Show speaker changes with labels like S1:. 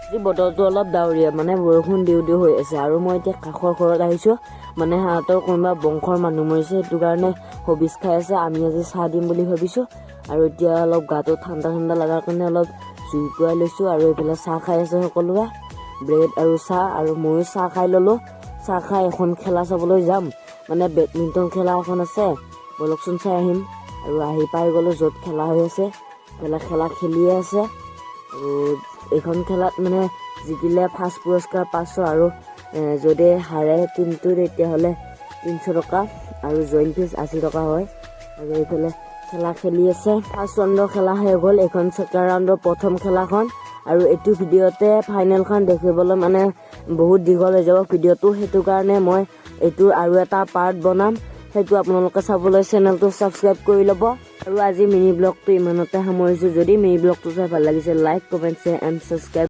S1: আজি বতৰটো অলপ ডাৱৰীয়া মানে বৰষুণ দিও দিও হৈ আছে আৰু মই এতিয়া কাষৰ ঘৰত আহিছোঁ মানে হাতৰ কোনোবা বংশৰ মানুহ মৰিছে সেইটো কাৰণে হবিজ খাই আছে আমি আজি চাহ দিম বুলি ভাবিছোঁ আৰু এতিয়া অলপ গাটো ঠাণ্ডা ঠাণ্ডা লগাৰ কাৰণে অলপ জুই পুৱাই লৈছোঁ আৰু এইফালে চাহ খাই আছে সকলোৱে ব্ৰেড আৰু চাহ আৰু ময়ো চাহ খাই ল'লোঁ চাহ খাই এখন খেলা চাবলৈ যাম মানে বেডমিণ্টন খেলা এখন আছে বলকচোন চাই আহিম আৰু আহি পাই গ'লোঁ য'ত খেলা হৈ আছে খেলা খেলিয়ে আছে আৰু এইখন খেলাত মানে জিকিলে ফাৰ্ষ্ট পুৰস্কাৰ 500 আৰু যদি হাৰে টিমটো তেতিয়াহ'লে 300 টকা আৰু জইন ফিজ 80 টকা হয় আৰু এইফালে খেলা খেলি আছে ফাৰ্ষ্ট ৰাউণ্ডৰ খেলা শেষ হ'ল এইখন ছেকেণ্ড ৰাউণ্ডৰ প্ৰথম খেলাখন আৰু এইটো ভিডিঅ'তে ফাইনেলখন দেখিবলৈ মানে বহুত দীঘল হৈ যাব ভিডিঅ'টো সেইটো কাৰণে মই এইটোৰ আৰু এটা পাৰ্ট বনাম সেইটো আপোনালোকে চাবলৈ চেনেলটো ছাবস্ক্ৰাইব কৰি ল'ব আৰু আজি মিনি ব্লগটো ইমানতে সামৰিছোঁ যদি মিনি ব্লগটো চাই ভাল লাগিছে like comment share and subscribe